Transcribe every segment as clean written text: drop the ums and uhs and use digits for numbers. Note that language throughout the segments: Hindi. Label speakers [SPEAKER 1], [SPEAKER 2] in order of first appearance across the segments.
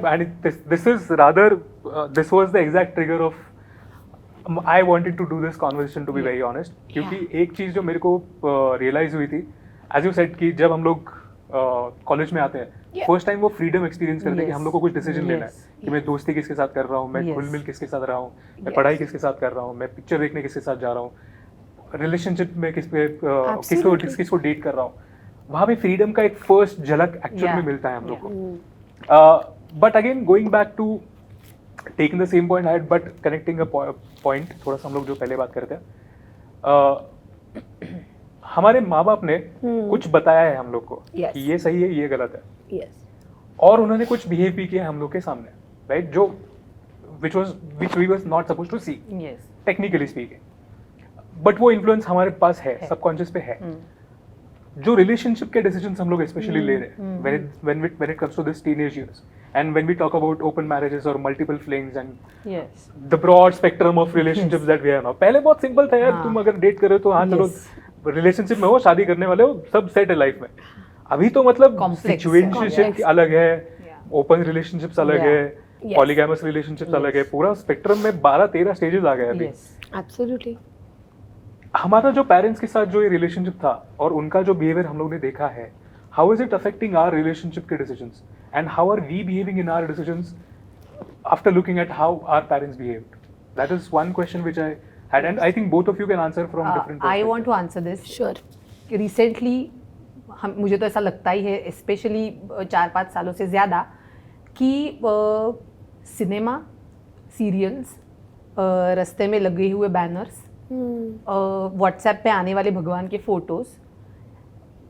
[SPEAKER 1] and this is rather this was the exact trigger of I wanted to do this conversation, to be very honest, क्योंकि एक चीज जो मेरे को रियलाइज हुई थी, as you said, कि जब हम लोग कॉलेज में आते हैं, फर्स्ट टाइम वो फ्रीडम एक्सपीरियंस करते हैं कि हम लोग को कुछ डिसीजन लेना है कि मैं दोस्ती किसके साथ कर रहा हूँ, मैं घुल मिल किसके साथ रहा हूँ, मैं पढ़ाई किसके साथ कर रहा हूँ, मैं पिक्चर देखने किसके साथ जा रहा हूँ, रिलेशनशिप में किसको डेट कर रहा हूँ. वहाँ पे फ्रीडम का एक फर्स्ट झलक एक्चुअल में मिलता है हम लोग को. But again going back to taking the same point had but connecting a point, थोड़ा सा हम लोग जो पहले बात करते हैं, हमारे माँ बाप ने कुछ बताया है हम लोग को कि ये सही है, ये गलत है, और उन्होंने कुछ बिहेव भी किया हम लोग के सामने, राइट, जो which we was not supposed to see, technically speaking, but वो इन्फ्लुएंस हमारे पास है, सबकॉन्शियस पे है. जो रिलेशनशिप के डिसीजंस हम लोग स्पेशली ले रहे हैं when it comes to this teenage years, and when we talk about open marriages or multiple flings and the broad spectrum of relationships that we have now. पहले बहुत सिंपल था यार, तुम अगर डेट कर रहे हो तो हाँ चलो रिलेशनशिप में हो, शादी करने वाले हो, सब सेट है लाइफ में. अभी तो मतलब सिचुएशनशिप अलग है, ओपन रिलेशनशिप्स अलग है, पॉलीगैमस रिलेशनशिप्स अलग है, पूरा स्पेक्ट्रम में 12-13 स्टेजेस आ गए अभी.
[SPEAKER 2] एब्सोल्युटली.
[SPEAKER 1] हमारा जो पेरेंट्स के साथ जो ये रिलेशनशिप था और उनका जो बिहेवियर हम लोग ने देखा है, how is it affecting our relationship के decisions, and how are we behaving in our decisions after looking at how our parents behaved? That is one question which I had, and I think both of you can answer from different perspectives.
[SPEAKER 3] I want to answer this.
[SPEAKER 2] Sure.
[SPEAKER 3] Recently मुझे तो ऐसा लगता ही है, स्पेशली 4-5 सालों से ज़्यादा, कि सिनेमा, सीरियल्स, रास्ते में लगे हुए बैनर्स, व्हाट्सएप पे आने वाले भगवान के फोटोज,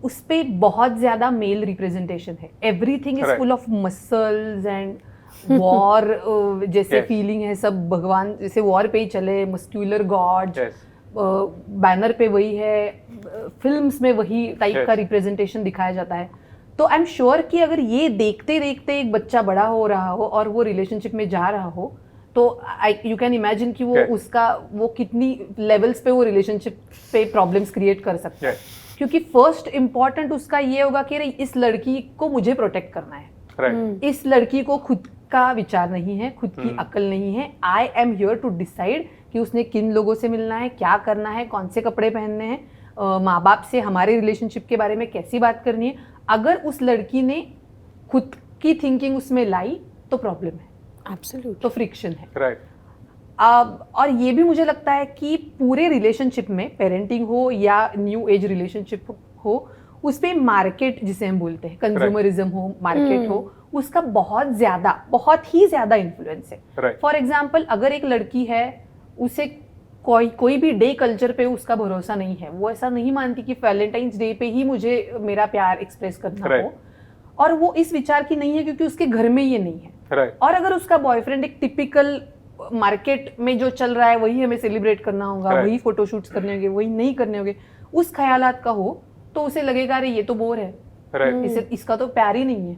[SPEAKER 3] उस पे बहुत ज़्यादा मेल रिप्रेजेंटेशन है. Everything is full of muscles and war जैसे फीलिंग है, सब भगवान जैसे वॉर पे ही चले, मस्क्यूलर गॉड, बैनर पे वही है, फिल्म्स में वही टाइप का रिप्रेजेंटेशन दिखाया जाता है. तो आई एम श्योर कि अगर ये देखते देखते एक बच्चा बड़ा हो रहा हो और वो रिलेशनशिप में जा रहा हो, तो यू कैन इमेजिन कि वो उसका वो कितनी लेवल्स पे वो रिलेशनशिप पे प्रॉब्लम्स क्रिएट कर सकता है. क्योंकि फर्स्ट इम्पॉर्टेंट उसका ये होगा कि इस लड़की को मुझे प्रोटेक्ट करना है, इस लड़की को खुद का विचार नहीं है, खुद की अकल नहीं है. I am here to decide कि उसने किन लोगों से मिलना है, क्या करना है, कौन से कपड़े पहनने हैं, माँ बाप से हमारे रिलेशनशिप के बारे में कैसी बात करनी है. अगर उस लड़की ने खुद की थिंकिंग उसमें लाई तो प्रॉब्लम है,
[SPEAKER 2] एब्सोल्युटली,
[SPEAKER 3] तो फ्रिक्शन है.
[SPEAKER 1] राइट.
[SPEAKER 3] और ये भी मुझे लगता है कि पूरे रिलेशनशिप में, पेरेंटिंग हो या न्यू एज रिलेशनशिप हो, उस पर मार्केट जिसे हम बोलते हैं, कंज्यूमरिज्म हो, मार्केट हो, उसका बहुत ही ज्यादा इन्फ्लुएंस है. फॉर एग्जाम्पल, अगर एक लड़की है, उसे कोई भी डे कल्चर पे उसका भरोसा नहीं है, वो ऐसा नहीं मानती कि वैलेंटाइंस डे पे ही मुझे मेरा प्यार एक्सप्रेस करना हो, और वो इस विचार की नहीं है क्योंकि उसके घर में ये नहीं है. और अगर उसका बॉयफ्रेंड एक टिपिकल मार्केट में जो चल रहा है वही हमें सेलिब्रेट करना होगा, वही फोटोशूट्स करने होंगे, वही नहीं करने होंगे, उस ख्यालात का हो, तो उसे लगेगा अरे ये तो बोर है, इसका तो प्यार ही नहीं है.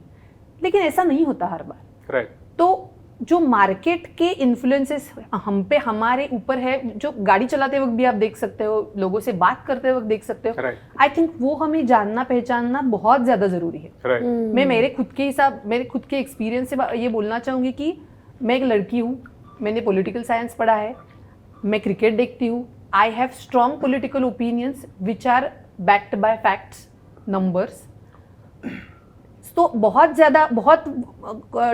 [SPEAKER 3] लेकिन ऐसा नहीं होता हर बार. तो जो मार्केट के इन्फ्लुएंसेस हम पे, हमारे ऊपर है, जो गाड़ी चलाते वक्त भी आप देख सकते हो, लोगों से बात करते वक्त देख सकते हो, आई थिंक वो हमें जानना पहचानना बहुत ज्यादा जरूरी है. मैं मेरे खुद के एक्सपीरियंस से ये बोलना चाहूंगी कि मैं एक लड़की हूँ, मैंने पॉलिटिकल साइंस पढ़ा है, मैं क्रिकेट देखती हूँ, I have strong political opinions which are backed by facts, numbers. तो बहुत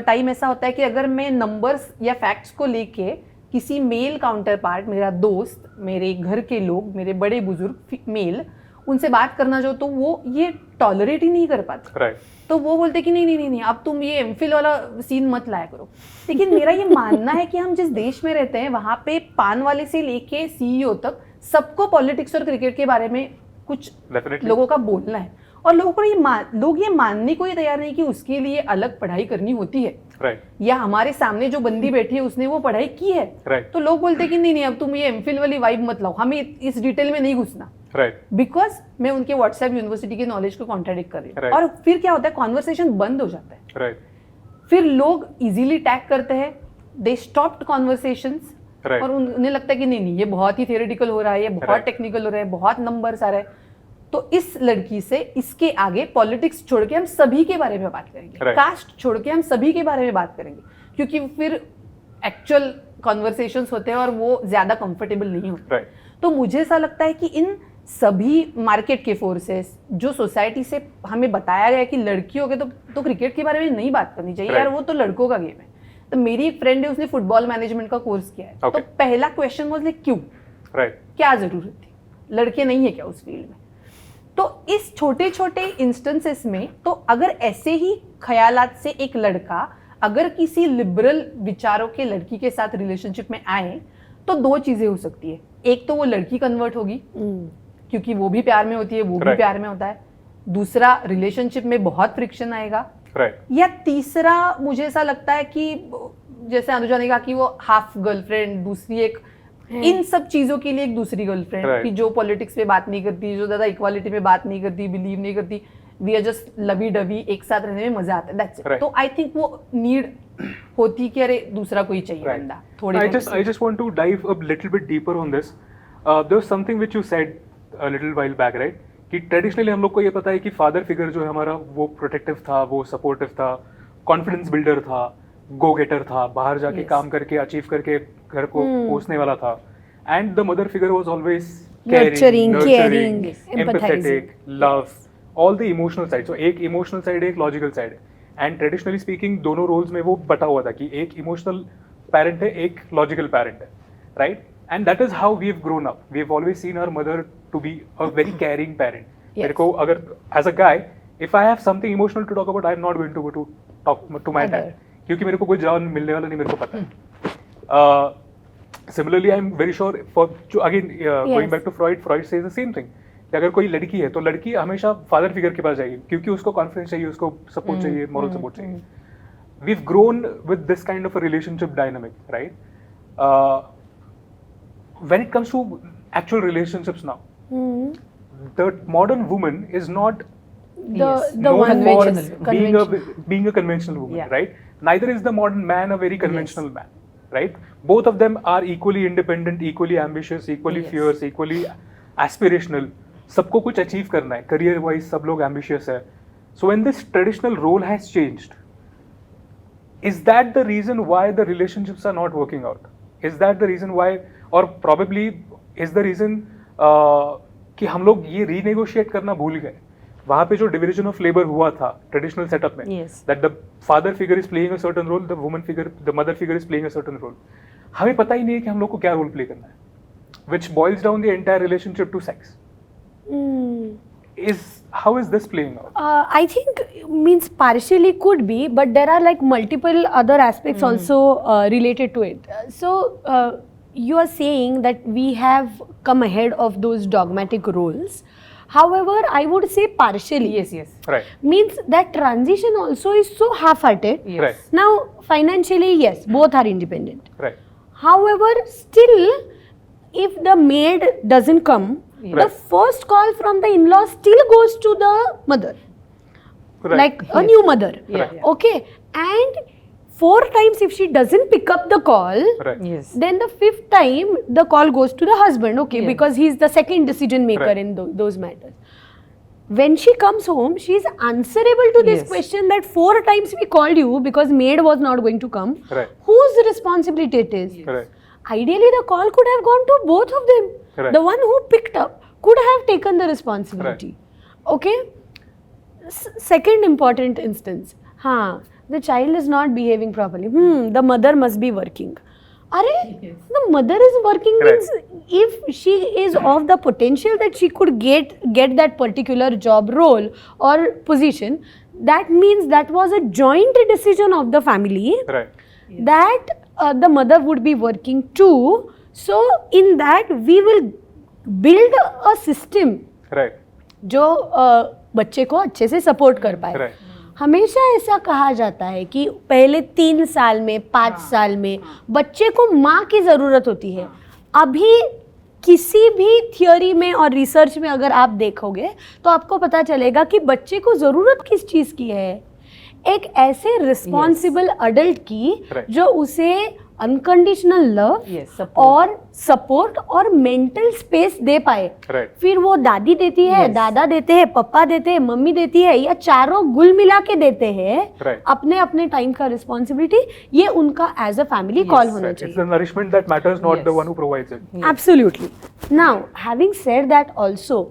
[SPEAKER 3] टाइम ऐसा होता है कि अगर मैं नंबर्स या फैक्ट्स को लेके किसी मेल काउंटर पार्ट, मेरा दोस्त, मेरे घर के लोग, मेरे बड़े बुजुर्ग मेल, उनसे बात करना जो, तो वो ये टॉलरेट ही नहीं कर पाते. तो वो बोलते कि नहीं, अब तुम ये एमफिल वाला सीन मत लाया करो. लेकिन मेरा ये मानना है कि हम जिस देश में रहते हैं वहाँ पे पान वाले से लेके CEO तक सबको पॉलिटिक्स और क्रिकेट के बारे में कुछ लोगों का बोलना है. और लोगों को लोग ये मानने को ही तैयार नहीं कि उसके लिए अलग पढ़ाई करनी होती है. या हमारे सामने जो बंदी बैठी है उसने वो पढ़ाई की है. तो लोग बोलते हैं कि नहीं, अब तुम ये एमफिल वाली वाइब मत लाओ, हमें इस डिटेल में नहीं घुसना. बिकॉज मैं उनके व्हाट्सएप यूनिवर्सिटी के नॉलेज को कॉन्ट्राडिक्ट कर रही हूँ. और फिर क्या होता है, कॉन्वर्सेशन बंद हो जाता है. फिर लोग इजीली टैग करते हैं, दे स्टॉप्ड कॉन्वर्सेशंस, और उन्हें लगता है कि नहीं, ये बहुत ही थियोरेटिकल हो रहा है, ये बहुत टेक्निकल हो रहा है, बहुत नंबर्स आ रहा है. तो इस लड़की से इसके आगे पॉलिटिक्स छोड़ के हम सभी के बारे में बात करेंगे, कास्ट छोड़ के हम सभी के बारे में बात करेंगे, क्योंकि फिर एक्चुअल कॉन्वर्सेशंस होते हैं और वो ज्यादा कंफर्टेबल नहीं होते। तो मुझे ऐसा लगता है कि इन सभी मार्केट के फोर्सेस जो सोसाइटी से हमें बताया गया कि लड़कियों के तो क्रिकेट के बारे में नहीं बात करनी चाहिए यार, वो तो लड़कों का गेम है। तो मेरी एक फ्रेंड है, उसने फुटबॉल मैनेजमेंट का कोर्स किया है, तो पहला क्वेश्चन वाज लाइक क्यों, क्या जरूरत थी, लड़के नहीं है क्या उस फील्ड में। तो इस छोटे छोटे इंस्टेंसेस में तो अगर ऐसे ही ख्यालात से एक लड़का अगर किसी लिबरल विचारों के लड़की के साथ रिलेशनशिप में आए तो दो चीजें हो सकती है। एक तो वो लड़की कन्वर्ट होगी क्योंकि वो भी प्यार में होती है, वो भी प्यार में होता है। दूसरा, रिलेशनशिप में बहुत फ्रिक्शन आएगा। या तीसरा, मुझे ऐसा लगता है कि जैसे अनुजा ने कहा कि वो हाफ गर्लफ्रेंड, दूसरी एक इन सब चीजों के लिए एक दूसरी गर्लफ्रेंड कि जो पॉलिटिक्स पे बात नहीं करती, जो ज्यादा इक्वालिटी पे बात नहीं करती, बिलीव नहीं करती, we are just lovey dovey, एक साथ रहने में मजा आता है, दैट्स इट। तो आई थिंक वो नीड होती कि अरे दूसरा कोई चाहिए बंदा थोड़े।
[SPEAKER 1] I just want to dive a little bit deeper on this. There was something which you said a little while back, right? कि ट्रेडिशनली हम लोग को ये पता है कि फादर फिगर जो है हमारा वो प्रोटेक्टिव था, वो सपोर्टिव था, कॉन्फिडेंस बिल्डर था, गो गेटर था, बाहर जाके काम करके अचीव करके घर को पोसने वाला था। And the mother figure was always
[SPEAKER 2] caring,
[SPEAKER 1] empathetic, love, all the emotional side. So एक इमोशनल साइड है, एक लॉजिकल साइड है। एंड ट्रेडिशनली स्पीकिंग दोनों रोल्स में वो बटा हुआ था कि एक इमोशनल पेरेंट है, एक लॉजिकल पेरेंट है, right? And that is how we've grown up. We've always seen our mother to be a very caring parent. मेरे को अगर as a guy, if I have something emotional to talk about, I'm not going to go to talk to my dad, क्योंकि मेरे को कोई जवाब मिलने वाला नहीं, मेरे को पता है. Similarly, I'm very sure for again going back to Freud says the same thing. कि अगर कोई लड़की है तो लड़की हमेशा फादर फिगर के पास जाएगी क्योंकि उसको कॉन्फिडेंस चाहिए, उसको सपोर्ट चाहिए, मॉरल सपोर्ट चाहिए. We've grown with this kind of a relationship dynamic, right? When it comes to actual relationships now, the modern woman is not known for being a conventional woman, right? Neither is the modern man a very conventional man, right? Both of them are equally independent, equally ambitious, equally fierce, equally aspirational. सबको कुछ अचीव करना है, career wise सब लोग ambitious है. So when this traditional role has changed, is that the reason why the relationships are not working out? Is that the reason why, or probably is the reason कि हम लोग ये रीनेगोशिएट करना भूल गए? वहाँ पे जो डिविजन ऑफ लेबर हुआ था ट्रेडिशनल सेटअप में, that the father figure is playing a certain role, the woman figure, the mother figure is playing a certain role. हमें पता ही नहीं है कि हम लोग को क्या रोल प्ले करना है, which boils down the entire relationship to sex. How is this playing out?
[SPEAKER 2] I think means partially could be, but there are like multiple other aspects also related to it. So you are saying that we have come ahead of those dogmatic roles. However, I would say partially.
[SPEAKER 3] Yes.
[SPEAKER 1] Right.
[SPEAKER 2] Means that transition also is so half-hearted.
[SPEAKER 3] Yes.
[SPEAKER 1] Right.
[SPEAKER 2] Now, financially, yes, both are independent.
[SPEAKER 1] Right.
[SPEAKER 2] However, still, if the maid doesn't come, the first call from the in-laws still goes to the mother.
[SPEAKER 1] Right.
[SPEAKER 2] Like a new mother.
[SPEAKER 3] Yeah.
[SPEAKER 2] Okay. And 4 times if she doesn't pick up the call,
[SPEAKER 3] Yes.
[SPEAKER 2] then the 5th time the call goes to the husband, okay,
[SPEAKER 3] Yes.
[SPEAKER 2] because he's the second decision maker
[SPEAKER 1] Right.
[SPEAKER 2] in those matters. When she comes home, she's answerable to this
[SPEAKER 3] Yes.
[SPEAKER 2] question that 4 times we called you because maid was not going to come.
[SPEAKER 1] Right.
[SPEAKER 2] Whose responsibility it is?
[SPEAKER 1] Right.
[SPEAKER 2] Ideally, the call could have gone to both of them.
[SPEAKER 1] Right.
[SPEAKER 2] The one who picked up could have taken the responsibility. Okay? Second important instance. The child is not behaving properly. The mother must be working. The mother is working means if she is of the potential that she could get that particular job role or position, that means that was a joint decision of the family.
[SPEAKER 1] Right.
[SPEAKER 2] That the mother would be working too. So in that we will build a system
[SPEAKER 1] Right.
[SPEAKER 2] जो बच्चे को अच्छे से सपोर्ट कर पाए.
[SPEAKER 1] Right.
[SPEAKER 2] हमेशा ऐसा कहा जाता है कि पहले 3 साल में 5 साल में बच्चे को माँ की ज़रूरत होती है. अभी किसी भी थियोरी में और रिसर्च में अगर आप देखोगे तो आपको पता चलेगा कि बच्चे को ज़रूरत किस चीज़ की है. एक ऐसे रिस्पॉन्सिबल अडल्ट की जो उसे अनकंडीशनल लव
[SPEAKER 3] Yes, support.
[SPEAKER 2] और सपोर्ट और मेंटल स्पेस दे पाए,
[SPEAKER 1] Right.
[SPEAKER 2] फिर वो दादी देती है,
[SPEAKER 3] Yes.
[SPEAKER 2] दादा देते हैं, पापा देते हैं, मम्मी देती है, या चारों गुल मिला के देते हैं
[SPEAKER 1] Right.
[SPEAKER 2] अपने अपने टाइम का रिस्पॉन्सिबिलिटी, ये उनका एज अ फैमिली कॉल होना
[SPEAKER 1] Right. It's
[SPEAKER 2] चाहिए.
[SPEAKER 1] the nourishment that matters, not
[SPEAKER 3] Yes.
[SPEAKER 1] the one who provides it.
[SPEAKER 2] Absolutely. Now, having said that also,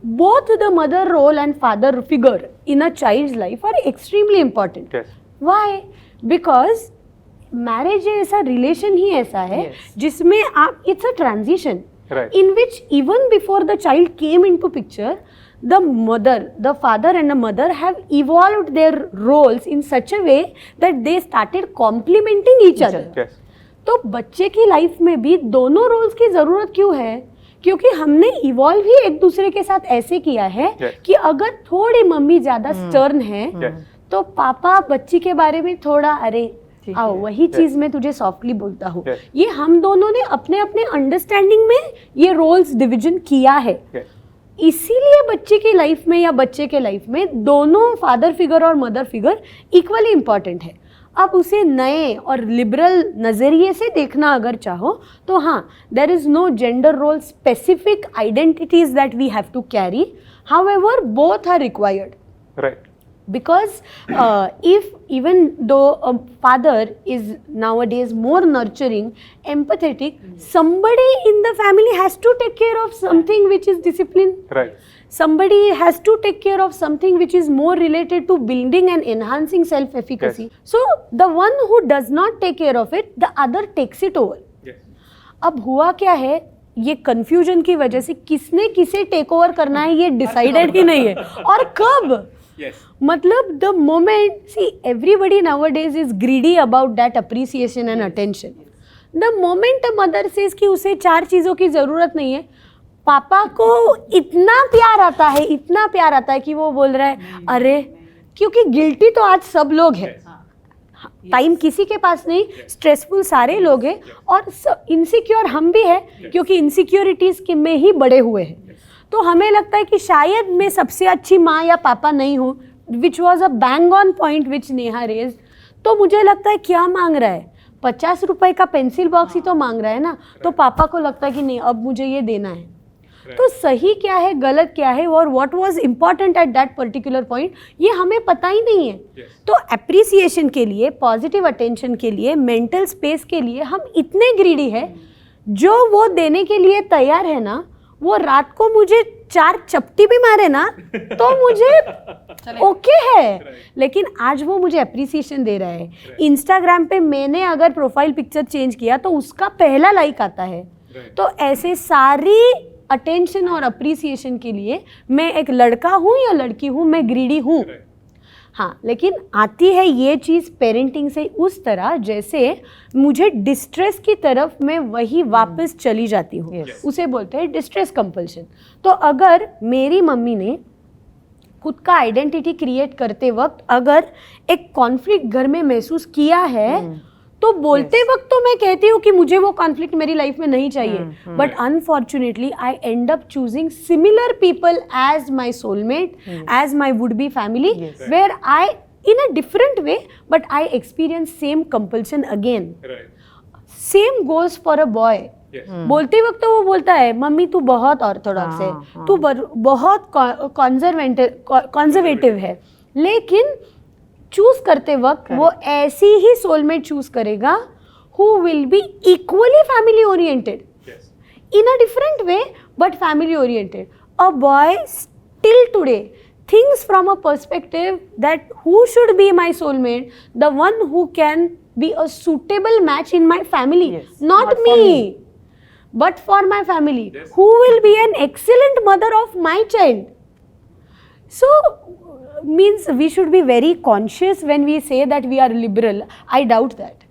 [SPEAKER 2] both the mother role and father figure in a child's life are extremely important.
[SPEAKER 1] Yes.
[SPEAKER 2] Why? Because marriage ऐसा relation ही ऐसा है
[SPEAKER 3] Yes.
[SPEAKER 2] जिसमें आप it's a transition
[SPEAKER 1] Right.
[SPEAKER 2] in which even before the child came into picture, the father and the mother have evolved their roles in such a way that they started complementing each other.
[SPEAKER 1] Yes.
[SPEAKER 2] तो बच्चे की लाइफ में भी दोनों रोल्स की जरूरत क्यों है? क्योंकि हमने इवॉल्व ही एक दूसरे के साथ ऐसे किया है
[SPEAKER 1] Yes.
[SPEAKER 2] कि अगर थोड़ी मम्मी ज्यादा स्टर्न है
[SPEAKER 1] Yes.
[SPEAKER 2] तो पापा बच्ची के बारे में थोड़ा अरे
[SPEAKER 3] ठीक
[SPEAKER 2] आओ
[SPEAKER 3] है।
[SPEAKER 2] वही चीज मैं तुझे सॉफ्टली बोलता हूँ.
[SPEAKER 1] Yes.
[SPEAKER 2] ये हम दोनों ने अपने अपने अंडरस्टैंडिंग में ये रोल्स डिवीजन किया है.
[SPEAKER 1] Yes.
[SPEAKER 2] इसीलिए बच्चे की लाइफ में या बच्चे के लाइफ में दोनों फादर फिगर और मदर फिगर इक्वली इम्पॉर्टेंट है. अब उसे नए और लिबरल नज़रिए से देखना अगर चाहो तो हाँ, there is no gender role specific identities that we have to carry. However both are required.
[SPEAKER 1] Right.
[SPEAKER 2] Because if even though a father is nowadays more nurturing, empathetic, somebody in the family has to take care of something which is discipline.
[SPEAKER 1] Right.
[SPEAKER 2] Somebody has to take care of something which is more related to building and enhancing self-efficacy.
[SPEAKER 1] Yes.
[SPEAKER 2] So the one who does not take care of it, the other takes it over.
[SPEAKER 1] Yes.
[SPEAKER 2] अब हुआ क्या है, ये कंफ्यूजन की वजह से किसने किसे टेक ओवर करना है ये डिसाइडेड ही नहीं है. और कब?
[SPEAKER 1] Yes.
[SPEAKER 2] मतलब the moment, see, everybody nowadays is greedy about that appreciation and attention. The moment a mother says कि उसे 4 चीज़ों की ज़रूरत नहीं है, पापा को इतना प्यार आता है, इतना प्यार आता है कि वो बोल रहा है अरे, क्योंकि गिल्टी तो आज सब लोग हैं. टाइम किसी के पास नहीं, स्ट्रेसफुल सारे लोग हैं और इनसिक्योर हम भी हैं क्योंकि इनसिक्योरिटीज में ही बड़े हुए हैं. तो हमें लगता है कि शायद मैं सबसे अच्छी माँ या पापा नहीं हूँ, which was a bang on point which Neha raised. तो मुझे लगता है क्या मांग रहा है, 50 रुपए का पेंसिल बॉक्स ही तो मांग रहा है ना. तो पापा को लगता है कि नहीं, अब मुझे ये देना है. तो सही क्या है, गलत क्या है, और what was important at that particular point, ये हमें पता ही नहीं है. तो अप्रिसिएशन के लिए, पॉजिटिव अटेंशन के लिए, मेंटल स्पेस के लिए हम इतने ग्रीडी है, जो वो देने के लिए तैयार है ना, वो रात को मुझे 4 चपटी भी मारे ना तो मुझे ओके है. लेकिन आज वो मुझे अप्रिसिएशन दे रहा है. इंस्टाग्राम पे मैंने अगर प्रोफाइल पिक्चर चेंज किया तो उसका पहला लाइक आता है. तो ऐसे सारी अटेंशन और अप्रिसिएशन के लिए मैं एक लड़का हूँ या लड़की हूँ, मैं ग्रीडी हूँ. हाँ, लेकिन आती है ये चीज़ पेरेंटिंग से उस तरह जैसे मुझे डिस्ट्रेस की तरफ मैं वही वापस चली जाती हूँ.
[SPEAKER 3] Yes.
[SPEAKER 2] उसे बोलते हैं डिस्ट्रेस कंपल्शन. तो अगर मेरी मम्मी ने खुद का आइडेंटिटी क्रिएट करते वक्त अगर एक कॉन्फ्लिक्ट घर में महसूस किया है, तो बोलते वक्त तो मैं कहती हूँ कि मुझे वो कॉन्फ्लिक्ट मेरी लाइफ में नहीं चाहिए. But unfortunately I end up choosing similar people as my soulmate, as my would be family, where I in a different way, but I experience same compulsion again.
[SPEAKER 1] Right.
[SPEAKER 2] Same goes for a boy.
[SPEAKER 1] Yes.
[SPEAKER 2] बोलते वक्त तो वो बोलता है मम्मी तू बहुत ऑर्थोडॉक्स है, तू बहुत कॉन्जर्वेटिव है, लेकिन चूज करते वक्त वो ऐसी ही सोलमेट चूज करेगा who will be equally family oriented.
[SPEAKER 1] Yes.
[SPEAKER 2] In a different way but family oriented. A boy still today thinks from a perspective that who should be my soulmate, the one who can be a suitable match in my family.
[SPEAKER 3] Yes.
[SPEAKER 2] Not
[SPEAKER 3] Not for
[SPEAKER 2] me,
[SPEAKER 3] me.
[SPEAKER 2] but for my family.
[SPEAKER 1] Yes.
[SPEAKER 2] Who will be an excellent mother of my child. So means we should be very conscious when we say that we are liberal. I doubt that.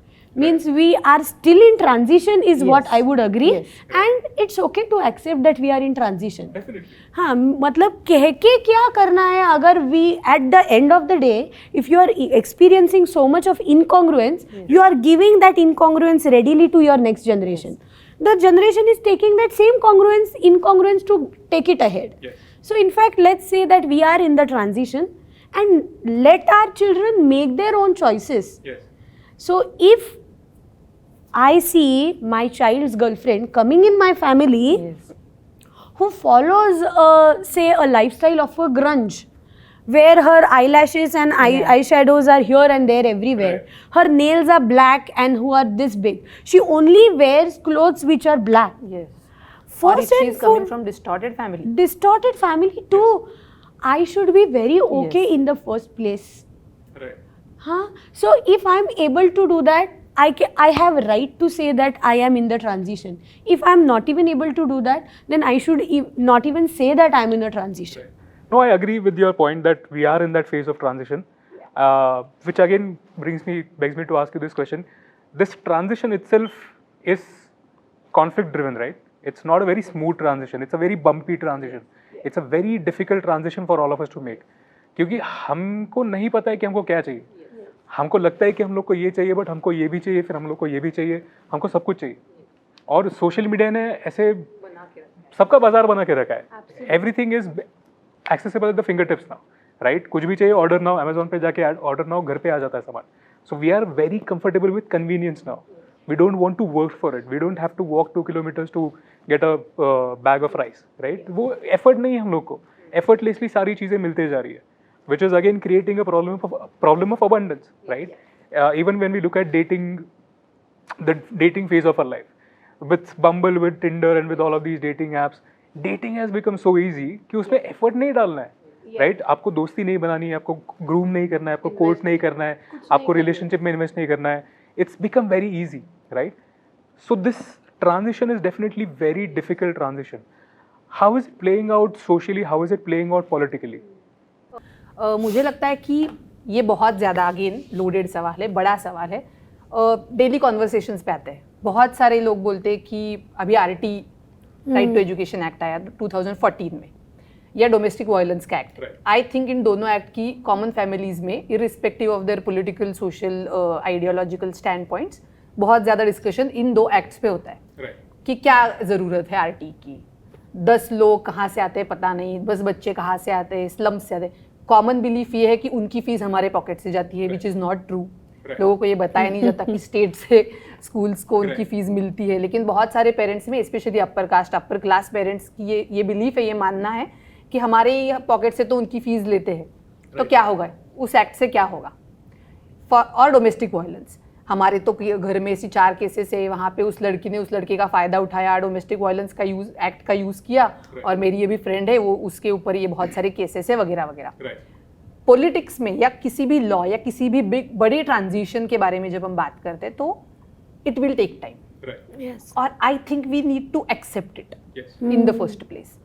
[SPEAKER 2] Means we are still in transition is
[SPEAKER 3] Yes.
[SPEAKER 2] what I would agree.
[SPEAKER 3] Yes.
[SPEAKER 2] And it's okay to accept that we are in transition.
[SPEAKER 1] Definitely.
[SPEAKER 2] हाँ, मतलब कह के क्या करना है, अगर we at the end of the day, if you are experiencing so much of incongruence, you are giving that incongruence readily to your next generation. The generation is taking that same incongruence to take it ahead.
[SPEAKER 1] Yes.
[SPEAKER 2] So in fact, let's say that we are in the transition and let our children make their own choices.
[SPEAKER 1] Yes.
[SPEAKER 2] So if I see my child's girlfriend coming in my family
[SPEAKER 3] Yes.
[SPEAKER 2] who follows, say, a lifestyle of a grunge, where her eyelashes and eyeshadows are here and there everywhere. Her nails are black and who are this big. She only wears clothes which are black.
[SPEAKER 3] Yes. Or if
[SPEAKER 2] First
[SPEAKER 3] she
[SPEAKER 2] and
[SPEAKER 3] is coming
[SPEAKER 2] foremost,
[SPEAKER 3] from distorted family.
[SPEAKER 2] distorted family too. I should be very okay
[SPEAKER 3] Yes.
[SPEAKER 2] in the first place.
[SPEAKER 1] Right.
[SPEAKER 2] Huh? So if I'm able to do that, I have a right to say that I am in the transition. If I'm not even able to do that, then I should not even say that I'm in a transition.
[SPEAKER 1] Right. No, I agree with your point that we are in that phase of transition, which again begs me to ask you this question. This transition itself is conflict driven, right? It's not a very smooth transition. It's a very bumpy transition. It's a very difficult transition for all of us to make. क्योंकि हमको नहीं पता है कि हमको क्या चाहिए. हमको लगता है कि हम लोग को ये चाहिए, बट हमको ये भी चाहिए, फिर हम लोग को ये भी चाहिए, हमको सब कुछ चाहिए. और सोशल मीडिया ने ऐसे सबका बाजार बना के रखा है. Everything is accessible at the finger tips now, right? कुछ भी चाहिए ऑर्डर नाउ, अमेजोन पे जाके ऑर्डर नाउ, घर पे आ जाता है सामान. So we are very comfortable with convenience now. We don't want to work for it. We don't have to walk 2 kilometers to get a bag of rice, right? वो effort नहीं है हम लोग को. Effortlessly सारी चीज़ें मिलते जा रही है, which is again creating a problem of abundance, right? Even when we look at dating, the dating phase of our life, with Bumble, with Tinder, and with all of these dating apps, dating has become so easy कि उसमें effort नहीं डालना है, right? आपको दोस्ती नहीं बनानी है, आपको groom नहीं करना है, आपको court नहीं करना है, आपको relationship में invest नहीं करना है. It's become very easy, right? So this transition is definitely very difficult transition. How is it playing out socially? How is it playing out politically?
[SPEAKER 3] मुझे लगता है कि ये बहुत ज़्यादा अगेन लोडेड सवाल है, बड़ा सवाल है. डेली कॉन्वर्सेशंस पे आते हैं. बहुत सारे लोग बोलते हैं कि अभी RT right to education act आया 2014 में, या डोमेस्टिक वायलेंस का एक्ट. आई थिंक इन दोनों एक्ट की कॉमन फैमिलीज में irrespective of their political social ideological stand points बहुत ज़्यादा डिस्कशन इन दो एक्ट्स पे होता है कि क्या ज़रूरत है RT की. 10 लोग कहाँ से आते हैं पता नहीं, बस बच्चे कहाँ से आते हैं, स्लम से आते हैं. कॉमन बिलीफ ये है कि उनकी फीस हमारे पॉकेट से जाती है, विच इज़ नॉट ट्रू. लोगों को ये बताया नहीं जाता कि स्टेट से स्कूल्स को उनकी फीस मिलती है. लेकिन बहुत सारे पेरेंट्स में, specially upper caste upper class parents की ये बिलीफ है, ये मानना है कि हमारे पॉकेट से तो उनकी फीस लेते हैं, तो क्या होगा, उस एक्ट से क्या होगा. और डोमेस्टिक वायलेंस, हमारे तो घर में ऐसी 4 केसेस है, वहाँ पे उस लड़की ने उस लड़के का फ़ायदा उठाया, डोमेस्टिक वायलेंस का एक्ट का यूज़ किया, और मेरी ये भी फ्रेंड है, वो उसके ऊपर ये बहुत सारे केसेस है वगैरह वगैरह. पॉलिटिक्स में या किसी भी लॉ या किसी भी बड़े ट्रांजिशन के बारे में जब हम बात करते हैं तो इट विल टेक टाइम. और I think we need to accept it in the first place.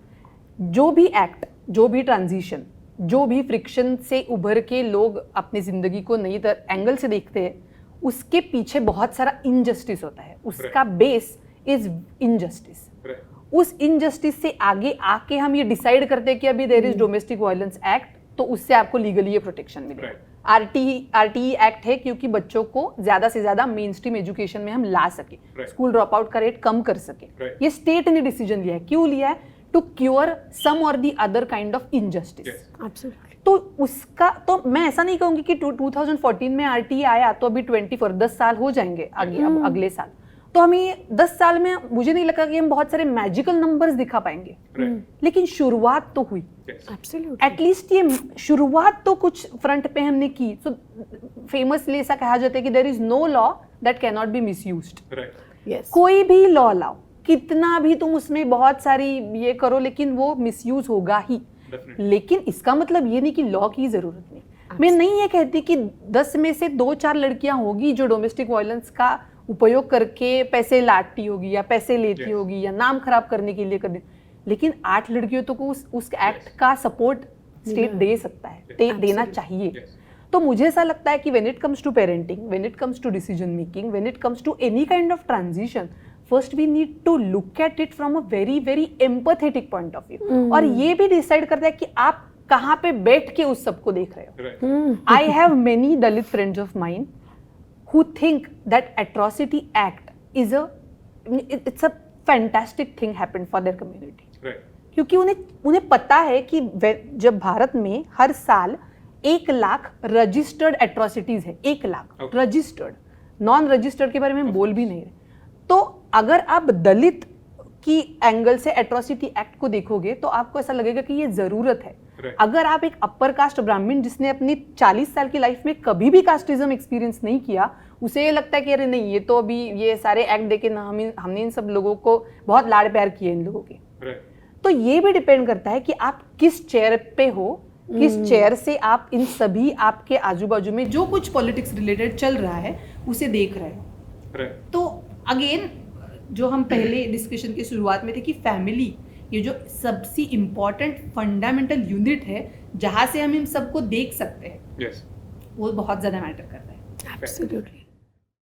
[SPEAKER 3] जो भी एक्ट, जो भी ट्रांजिशन, जो भी फ्रिक्शन से उभर के लोग अपनी ज़िंदगी को नई एंगल से देखते हैं, उसके पीछे बहुत सारा इनजस्टिस होता है. उसका बेस इज इनजस्टिस. उस इनजस्टिस से आगे आके हम ये डिसाइड करते हैं कि अभी there is domestic violence act, तो उससे आपको लीगली ये प्रोटेक्शन मिलेगा. RTE एक्ट है क्योंकि बच्चों को ज़्यादा से ज़्यादा मेन स्ट्रीम एजुकेशन में हम ला सके, स्कूल ड्रॉप आउट का रेट कम कर सके. ये स्टेट ने डिसीजन लिया है. क्यों लिया है? टू क्योर सम और the other kind of injustice. तो उसका तो मैं ऐसा नहीं कहूँगी कि 2014 में RTE आया तो अभी 10 साल हो जाएंगे आगे, अब अगले साल. तो हमें 10 साल में मुझे नहीं लगा कि हम बहुत सारे मैजिकल नंबर्स दिखा पाएंगे, लेकिन शुरुआत तो हुई. एटलीस्ट ये शुरुआत तो कुछ फ्रंट पे हमने की. सो फेमसली ऐसा कहा जाता है कि there is no law that can not be misused. कोई भी लॉ लाओ, कितना भी तुम उसमें बहुत सारी ये करो, लेकिन वो मिसयूज होगा ही. लेकिन इसका मतलब ये नहीं कि लॉ की जरूरत नहीं. मैं नहीं ये कहती कि 10 में से 2-4 लड़कियां होगी जो डोमेस्टिक वायलेंस का उपयोग करके पैसे लाटती होगी या पैसे लेती होगी या नाम खराब करने के लिए कर दी, लेकिन 8 लड़कियों तो को उस एक्ट का सपोर्ट स्टेट दे सकता है, देना चाहिए. तो मुझे ऐसा लगता है कि when it comes to parenting, when it comes to decision making, when it comes to any kind of transition, first we need to look at it from a very very empathetic point of view. और ये भी डिसाइड करता है कि आप कहाँ पे बैठ के उस सबको देख रहे हो. I have many Dalit friends of mine who think that atrocity act is it's a fantastic thing happened for their community. क्योंकि उन्हें पता है कि जब भारत में हर साल 1 लाख रजिस्टर्ड एट्रोसिटीज है, 1 लाख रजिस्टर्ड, नॉन रजिस्टर्ड के बारे में हम बोल भी नहीं रहे. तो अगर आप दलित की एंगल से एट्रोसिटी एक्ट को देखोगे तो आपको ऐसा लगेगा कि ये जरूरत है। अगर आप एक अपर कास्ट ब्राह्मण जिसने अपनी 40 साल की लाइफ में कभी भी कास्टिज्म एक्सपीरियंस नहीं किया, उसे ये लगता है कि अरे नहीं, ये तो अभी ये सारे एक्ट देके ना हमने इन सब लोगों को बहुत लाड प्यार किए इन लोगों के। तो ये भी डिपेंड करता है कि आप किस चेयर पे हो, किस चेयर से आप इन सभी आपके आजू बाजू में जो कुछ पॉलिटिक्स रिलेटेड चल रहा है उसे देख रहे हो। तो अगेन जो हम पहले डिस्कशन की शुरुआत में थे कि फैमिली ये जो सबसे इम्पोर्टेंट फंडामेंटल यूनिट है जहाँ से हम इन सबको देख सकते हैं, वो बहुत ज़्यादा मैटर करता है।
[SPEAKER 2] Absolutely.